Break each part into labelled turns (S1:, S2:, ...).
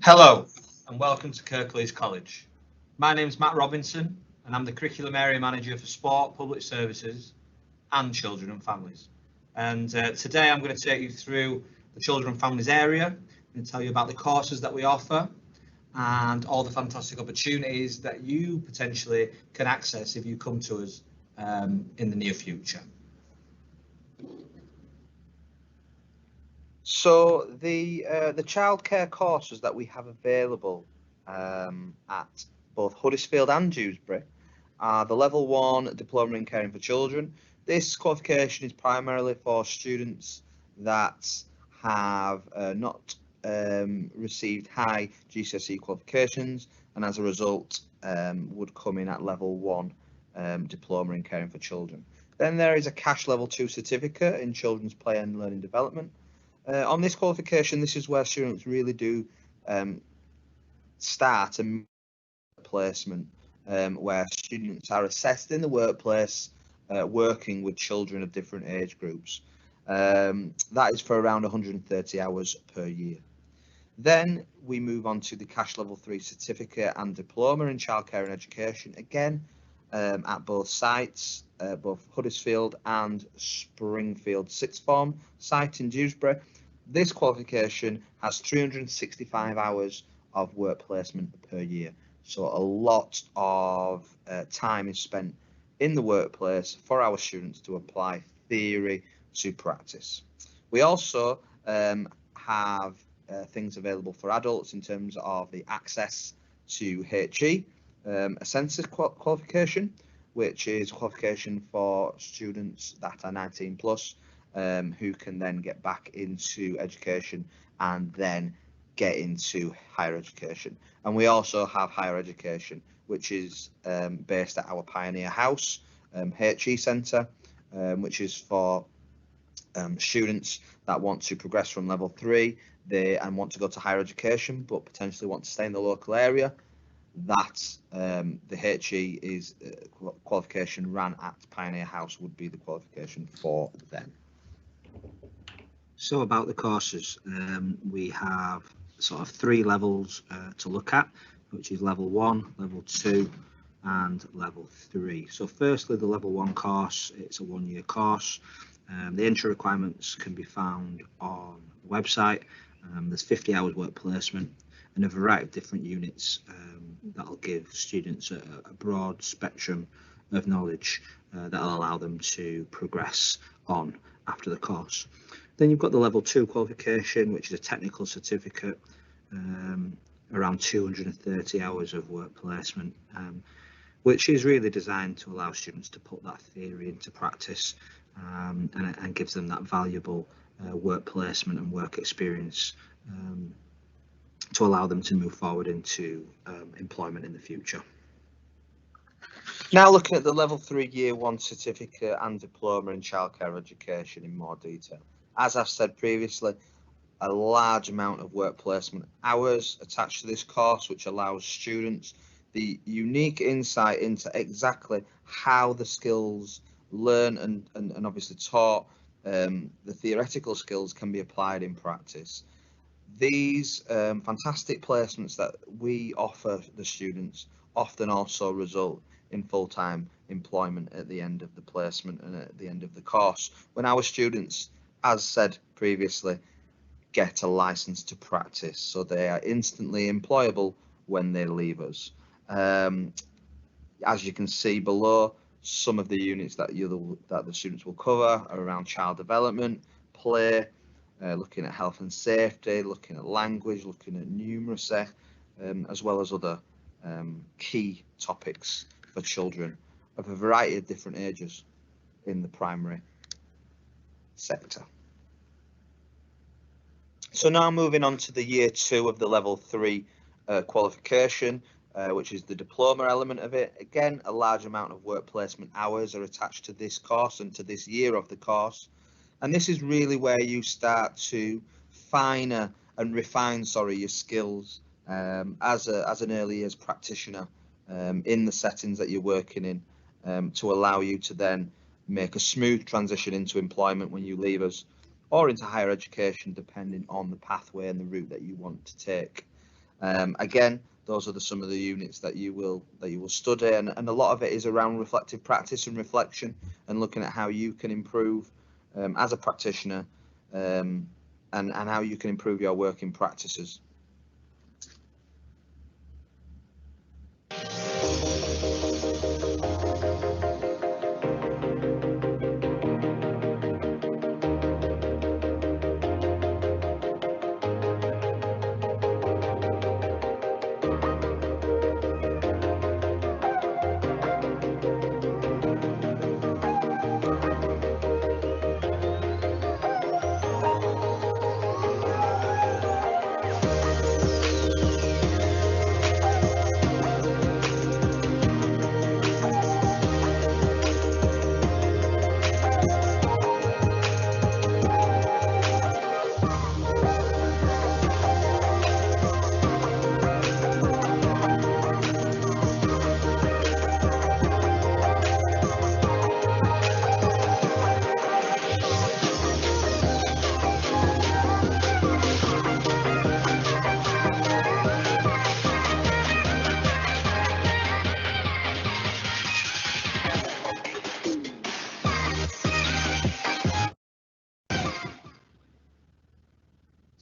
S1: Hello and welcome to Kirklees College. My name is Matt Robinson and I'm the Curriculum Area Manager for Sport, Public Services and Children and Families. And today I'm going to take you through the Children and Families area and tell you about the courses that we offer and all the fantastic opportunities that you potentially can access if you come to us in the near future.
S2: So the childcare courses that we have available at both Huddersfield and Dewsbury are the Level 1 Diploma in Caring for Children. This qualification is primarily for students that have not received high GCSE qualifications and as a result would come in at Level 1 Diploma in Caring for Children. Then there is a cash Level 2 certificate in Children's Play and Learning Development. On this qualification, this is where students really do start a placement where students are assessed in the workplace working with children of different age groups. That is for around 130 hours per year. Then we move on to the cash Level 3 certificate and diploma in childcare and education, again at both sites, both Huddersfield and Springfield sixth form site in Dewsbury. This qualification has 365 hours of work placement per year. So a lot of time is spent in the workplace for our students to apply theory to practice. We also have things available for adults in terms of the access to HE, a census qualification, which is a qualification for students that are 19 plus, who can then get back into education and then get into higher education. And we also have higher education, which is based at our Pioneer House HE Centre, which is for students that want to progress from Level 3 and want to go to higher education, but potentially want to stay in the local area. That the HE is qualification ran at Pioneer House would be the qualification for them.
S1: So about the courses, we have sort of three levels to look at, which is Level 1, Level 2 and Level 3. So firstly, the Level 1 course, it's a 1-year course. The entry requirements can be found on the website. There's 50 hours work placement and a variety of different units that'll give students a broad spectrum of knowledge that'll allow them to progress on after the course. Then you've got the Level 2 qualification, which is a technical certificate, around 230 hours of work placement, which is really designed to allow students to put that theory into practice and gives them that valuable work placement and work experience to allow them to move forward into employment in the future.
S2: Now looking at the Level 3 Year 1 certificate and diploma in childcare education in more detail. As I've said previously, a large amount of work placement hours attached to this course, which allows students the unique insight into exactly how the skills learned and obviously taught, the theoretical skills can be applied in practice. These fantastic placements that we offer the students often also result in full-time employment at the end of the placement and at the end of the course, when our students, as said previously, get a license to practice, so they are instantly employable when they leave us. As you can see below, some of the units that the students will cover are around child development, play, looking at health and safety, looking at language, looking at numeracy, as well as other key topics for children of a variety of different ages in the primary sector. So now moving on to the Year 2 of the Level 3 qualification, which is the diploma element of it. Again, a large amount of work placement hours are attached to this course and to this year of the course. And this is really where you start to refine your skills as an early years practitioner in the settings that you're working in, to allow you to then make a smooth transition into employment when you leave us, or into higher education, depending on the pathway and the route that you want to take. Again, those are some of the units that you will study, and a lot of it is around reflective practice and reflection, and looking at how you can improve as a practitioner, and how you can improve your working practices.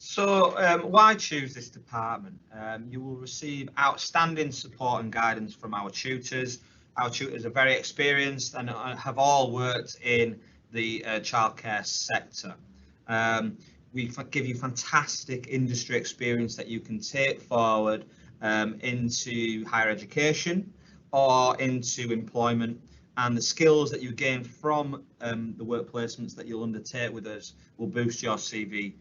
S1: So why choose this department? You will receive outstanding support and guidance from our tutors. Our tutors are very experienced and have all worked in the childcare sector. We give you fantastic industry experience that you can take forward into higher education or into employment, and the skills that you gain from the work placements that you'll undertake with us will boost your CV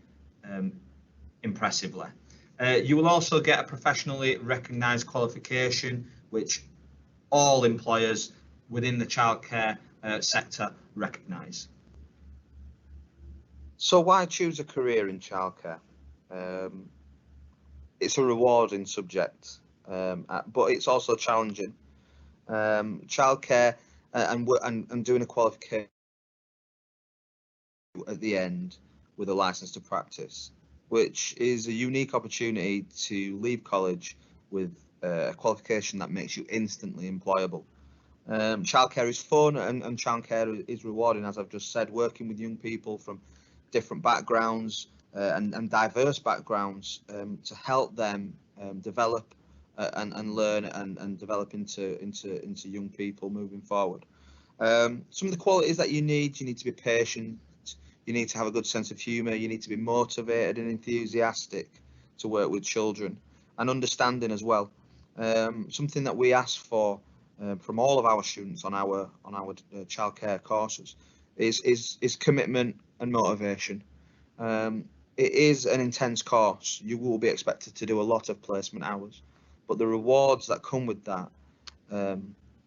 S1: impressively. You will also get a professionally recognised qualification, which all employers within the childcare sector recognise.
S2: So why choose a career in childcare? It's a rewarding subject, but it's also challenging. Childcare and doing a qualification at the end with a licence to practice, which is a unique opportunity to leave college with a qualification that makes you instantly employable. Childcare is fun, and childcare is rewarding, as I've just said, working with young people from different backgrounds and diverse backgrounds to help them develop and learn and develop into young people moving forward. Some of the qualities that you need to be patient, you need to have a good sense of humour, you need to be motivated and enthusiastic to work with children, and understanding as well. Something that we ask for from all of our students on our childcare courses is commitment and motivation. It is an intense course. You will be expected to do a lot of placement hours, but the rewards that come with that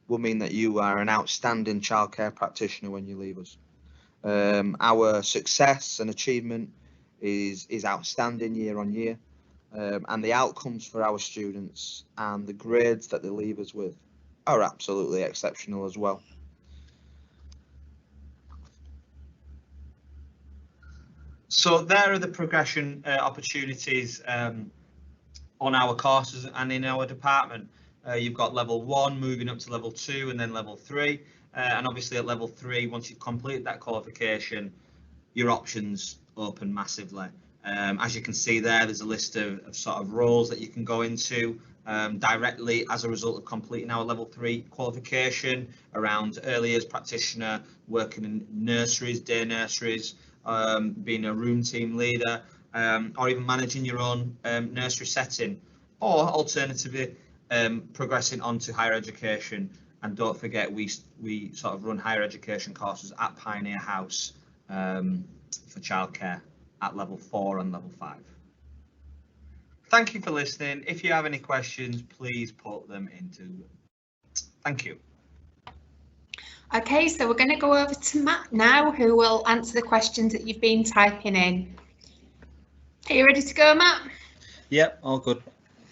S2: will mean that you are an outstanding childcare practitioner when you leave us. Our success and achievement is outstanding year on year, and the outcomes for our students and the grades that they leave us with are absolutely exceptional as well.
S1: So there are the progression opportunities on our courses and in our department. You've got level 1 moving up to level 2 and then level 3. And obviously at level 3, once you've completed that qualification, your options open massively. As you can see there's a list of sort of roles that you can go into directly as a result of completing our level 3 qualification, around early years practitioner, working in nurseries, day nurseries, being a room team leader, or even managing your own nursery setting, or alternatively progressing on to higher education. And don't forget, we sort of run higher education courses at Pioneer House for childcare at level 4 and level 5. Thank you for listening. If you have any questions, please put them into. Thank you.
S3: Okay, so we're going to go over to Matt now, who will answer the questions that you've been typing in. Are you ready to go, Matt?
S1: Yep, all good.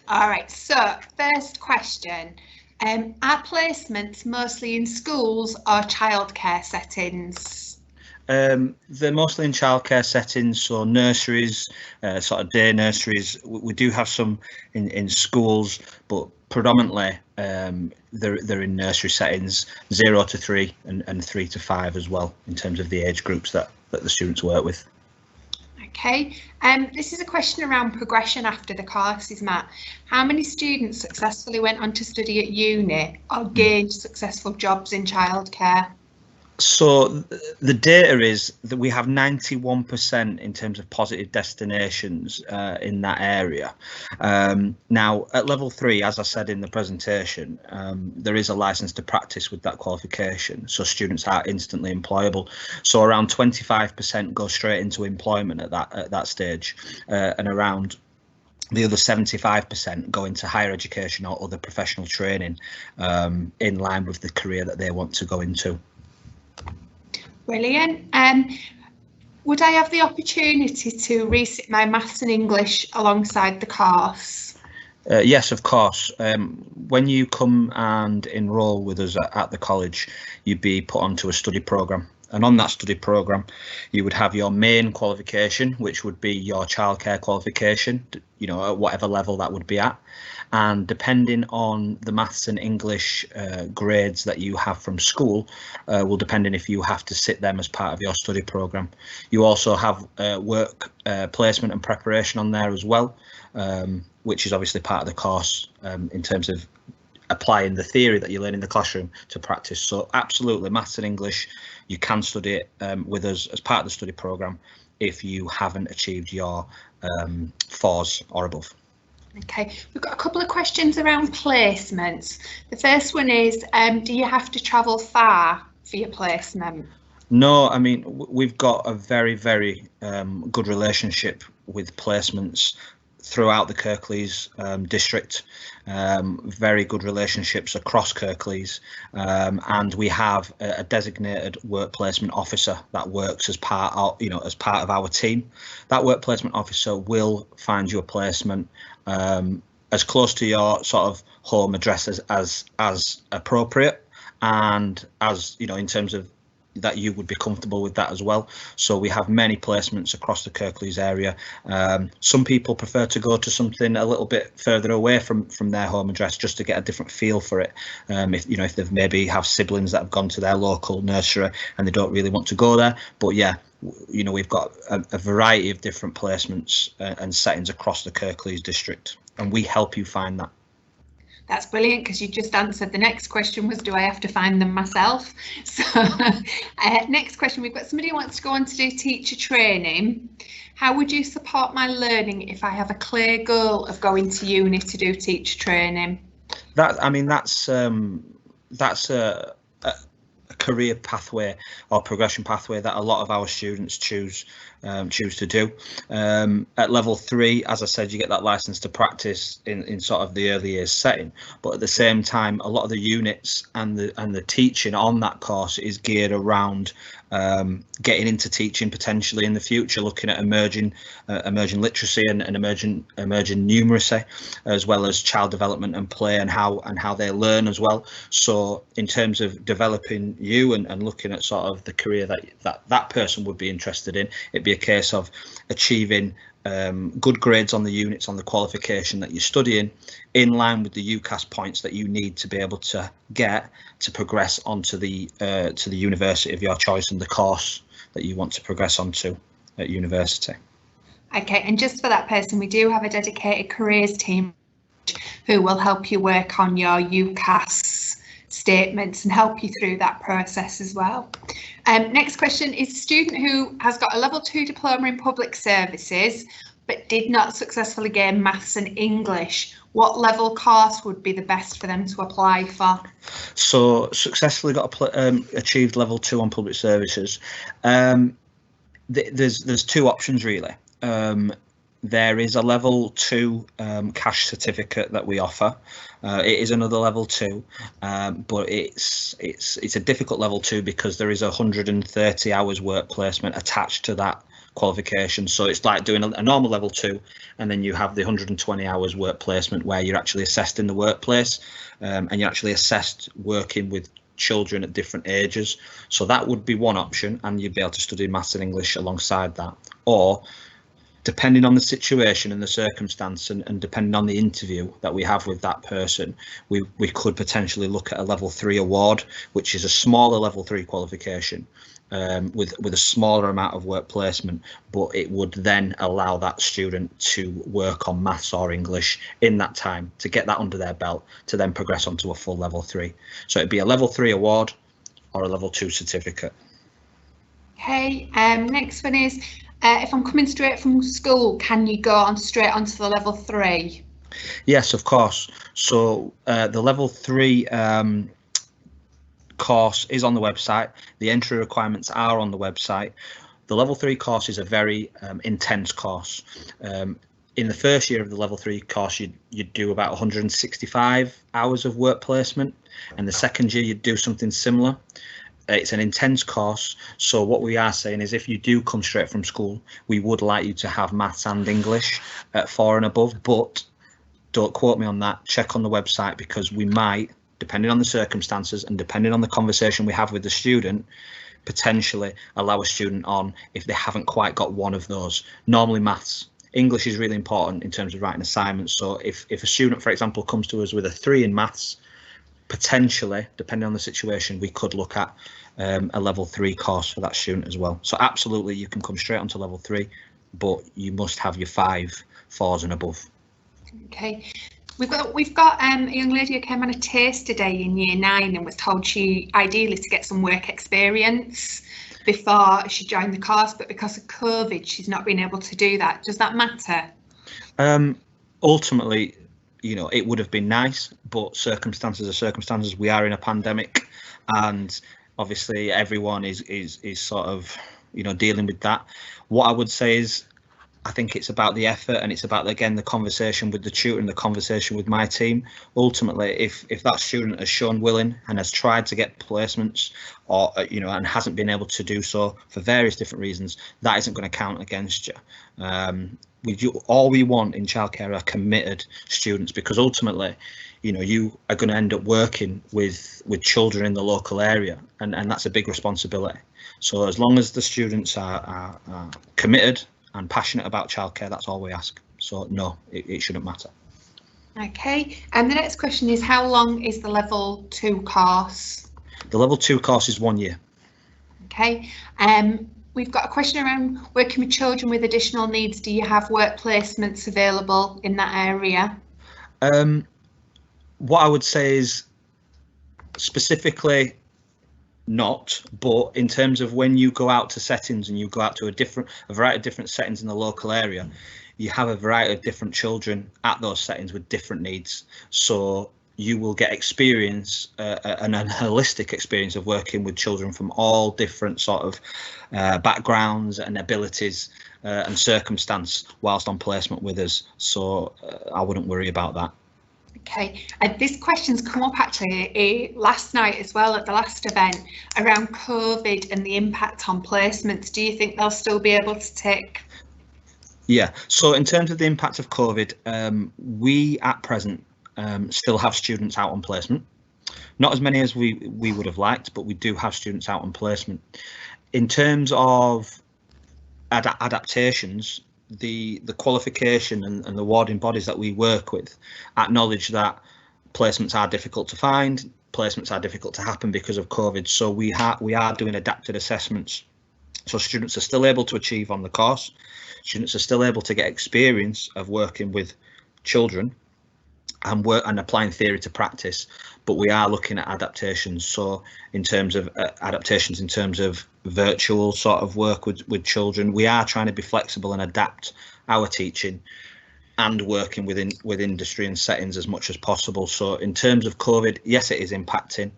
S3: All right, so first question. Are placements mostly in schools or childcare settings?
S1: They're mostly in childcare settings, so nurseries, sort of day nurseries. We do have some in schools, but predominantly they're in nursery settings, 0 to 3 and 3 to 5 as well, in terms of the age groups that the students work with.
S3: Okay, this is a question around progression after the courses, Matt. How many students successfully went on to study at uni or gained successful jobs in childcare?
S1: So the data is that we have 91% in terms of positive destinations in that area. Now at level 3, as I said in the presentation, there is a license to practice with that qualification, so students are instantly employable. So around 25% go straight into employment at that stage, and around the other 75% go into higher education or other professional training in line with the career that they want to go into.
S3: Brilliant. Would I have the opportunity to resit my maths and English alongside the course?
S1: Yes, of course. When you come and enrol with us at the college, you'd be put onto a study programme. And on that study programme, you would have your main qualification, which would be your childcare qualification, you know, at whatever level that would be at. And depending on the maths and English grades that you have from school, will depend on if you have to sit them as part of your study programme. You also have work placement and preparation on there as well, which is obviously part of the course in terms of applying the theory that you learn in the classroom to practice. So absolutely, maths and English, you can study it with us as part of the study programme if you haven't achieved your 4s or above.
S3: Okay, we've got a couple of questions around placements. The first one is, do you have to travel far for your placement?
S1: No, I mean, we've got a very, very good relationship with placements throughout the Kirklees district, very good relationships across Kirklees, and we have a designated work placement officer that works as part of, as part of our team. That work placement officer will find you a placement as close to your sort of home address as appropriate, and as in terms of that you would be comfortable with that as well. So we have many placements across the Kirklees area. Some people prefer to go to something a little bit further away from their home address just to get a different feel for it. If they've maybe have siblings that have gone to their local nursery and they don't really want to go there. But yeah, we've got a variety of different placements and settings across the Kirklees district, and we help you find that.
S3: That's brilliant, because you just answered the next question was, do I have to find them myself? So next question, we've got somebody who wants to go on to do teacher training. How would you support my learning if I have a clear goal of going to uni to do teacher training? That's
S1: a career pathway or progression pathway that a lot of our students choose to do. At level 3, as I said, you get that license to practice in sort of the early years setting, but at the same time, a lot of the units and the teaching on that course is geared around getting into teaching potentially in the future, looking at emerging literacy and emerging numeracy, as well as child development and play and how they learn as well. So in terms of developing you and looking at sort of the career that person would be interested in, it'd be a case of achieving good grades on the units on the qualification that you're studying, in line with the UCAS points that you need to be able to get to progress onto the university of your choice and the course that you want to progress onto at university.
S3: Okay, and just for that person, we do have a dedicated careers team who will help you work on your UCAS statements and help you through that process as well. Next question is, a student who has got a level 2 diploma in public services but did not successfully gain maths and English, what level course would be the best for them to apply for?
S1: So successfully achieved level 2 on public services. There's 2 options really. There is a level 2 cash certificate that we offer. It is another level 2, but it's a difficult level 2 because there is 130 hours work placement attached to that qualification. So it's like doing a normal level 2, and then you have the 120 hours work placement where you're actually assessed in the workplace, and you're actually assessed working with children at different ages. So that would be one option, and you'd be able to study maths and English alongside that. Or depending on the situation and the circumstance, and depending on the interview that we have with that person, we could potentially look at a level 3 award, which is a smaller level 3 qualification with a smaller amount of work placement, but it would then allow that student to work on maths or English in that time to get that under their belt, to then progress onto a full level 3. So it'd be a level 3 award or a level 2 certificate.
S3: Okay, next one is, if I'm coming straight from school, can you go on straight onto the level 3?
S1: Yes, of course. So the level 3 course is on the website. The entry requirements are on the website. The level 3 course is a very intense course. In the first year of the level 3 course, you'd do about 165 hours of work placement, and the second year you'd do something similar. It's an intense course, so what we are saying is if you do come straight from school, we would like you to have maths and English at 4 and above, but don't quote me on that. Check on the website, because we might, depending on the circumstances and depending on the conversation we have with the student, potentially allow a student on if they haven't quite got one of those. Normally maths. English is really important in terms of writing assignments, so if a student, for example, comes to us with a 3 in maths, potentially, depending on the situation, we could look at a level 3 course for that student as well. So absolutely, you can come straight onto level 3, but you must have your 5 4s and above. Okay,
S3: we've got a young lady who came on a taster day in year 9 and was told she ideally to get some work experience before she joined the course, but because of COVID, she's not been able to do that. Does that matter?
S1: Ultimately, you know, it would have been nice, but circumstances are circumstances. We are in a pandemic, and obviously everyone is sort of, you know, dealing with that. What I would say is, I think it's about the effort, and it's about, again, the conversation with the tutor and the conversation with my team. Ultimately, if that student has shown willing and has tried to get placements, or you know, and hasn't been able to do so for various different reasons, that isn't going to count against you. All we want in childcare are committed students, because ultimately, you know, you are going to end up working with children in the local area, and that's a big responsibility. So as long as the students are committed and passionate about childcare, that's all we ask. So no, it shouldn't matter.
S3: Okay, and the next question is, how long is the level 2 course?
S1: The level 2 course is 1 year.
S3: Okay, we've got a question around working with children with additional needs. Do you have work placements available in that area?
S1: What I would say is, specifically not, but in terms of when you go out to settings and you go out to a variety of different settings in the local area, you have a variety of different children at those settings with different needs. So you will get experience, a holistic experience of working with children from all different sort of backgrounds and abilities and circumstance whilst on placement with us. So I wouldn't worry about that.
S3: Okay, this question's come up actually last night as well at the last event around COVID and the impact on placements. Do you think they'll still be able to take?
S1: Yeah, so in terms of the impact of COVID, we at present still have students out on placement. Not as many as we would have liked, but we do have students out on placement. In terms of adaptations, the qualification and the awarding bodies that we work with acknowledge that placements are difficult to find, placements are difficult to happen because of COVID. So we are doing adapted assessments. So students are still able to achieve on the course. Students are still able to get experience of working with children and applying theory to practice, but we are looking at adaptations. So in terms of adaptations, in terms of virtual sort of work with children, we are trying to be flexible and adapt our teaching and working with industry and settings as much as possible. So in terms of COVID, yes, it is impacting,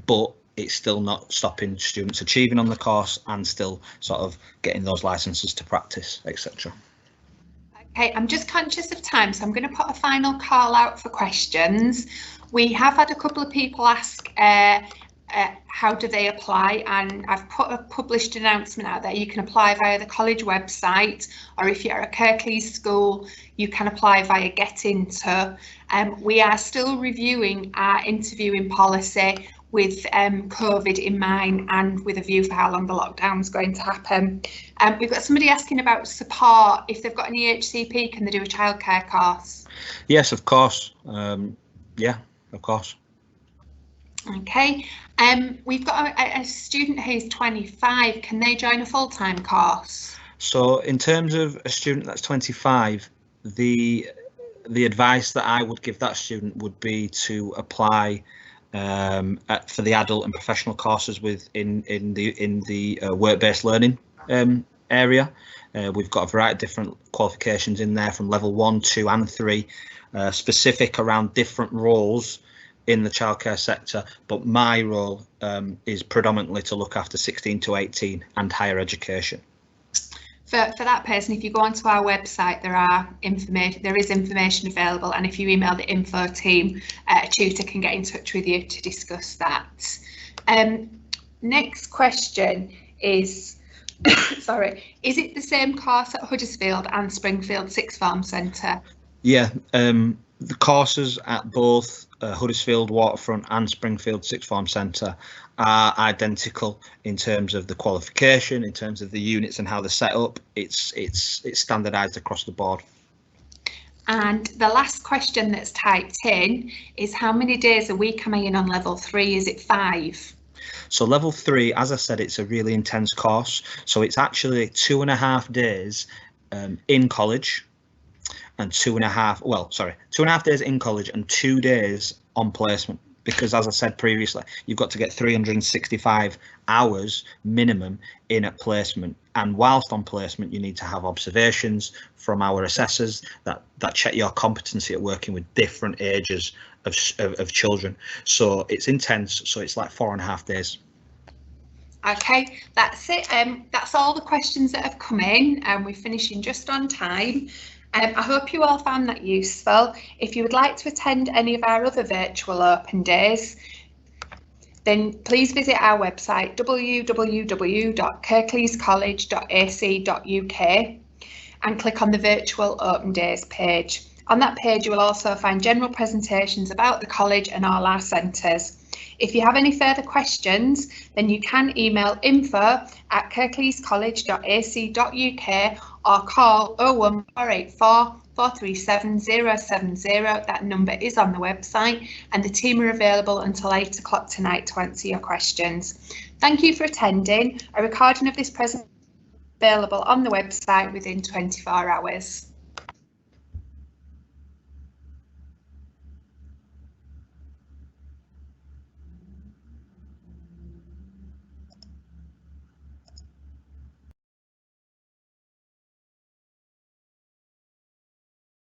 S1: but it's still not stopping students achieving on the course and still sort of getting those licenses to practice, etc.
S3: Okay, I'm just conscious of time, so I'm going to put a final call out for questions. We have had a couple of people ask how do they apply, and I've put a published announcement out there. You can apply via the college website, or if you're a Kirklees school, you can apply via Get Into. We are still reviewing our interviewing policy. with COVID in mind and with a view for how long the lockdown's going to happen. We've got somebody asking about support. If they've got an EHCP, can they do a childcare course?
S1: Yes, of course. Yeah, of course.
S3: Okay. We've got a student who's 25. Can they join a full-time course?
S1: So in terms of a student that's 25, the advice that I would give that student would be to apply for the adult and professional courses in the work-based learning area. We've got a variety of different qualifications in there from level 1, 2 and 3, specific around different roles in the childcare sector, but my role is predominantly to look after 16 to 18 and higher education.
S3: For that person, if you go onto our website, there is information available, and if you email the info team, a tutor can get in touch with you to discuss that. Next question is, sorry, is it the same course at Huddersfield and Springfield Sixth Form Centre? Yeah,
S1: the courses at both Huddersfield Waterfront and Springfield Sixth Form Centre are identical in terms of the qualification, in terms of the units and how they're set up. It's standardised across the board.
S3: And the last question that's typed in is, how many days a week am I in on level 3? Is it 5?
S1: So level 3, as I said, it's a really intense course. So it's actually 2.5 days in college and 2.5 days in college and 2 days on placement. Because as I said previously, you've got to get 365 hours minimum in at placement. And whilst on placement, you need to have observations from our assessors that check your competency at working with different ages of children. So it's intense. So it's like 4.5 days.
S3: Okay, that's it. That's all the questions that have come in, and we're finishing just on time. I hope you all found that useful. If you would like to attend any of our other virtual open days, then please visit our website www.kirkleescollege.ac.uk and click on the virtual open days page. On that page you will also find general presentations about the college and all our centres. If you have any further questions, then you can email info@kirkleescollege.ac.uk or call 01484 437 070. That number is on the website, and the team are available until 8 o'clock tonight to answer your questions. Thank you for attending. A recording of this presentation is available on the website within 24 hours.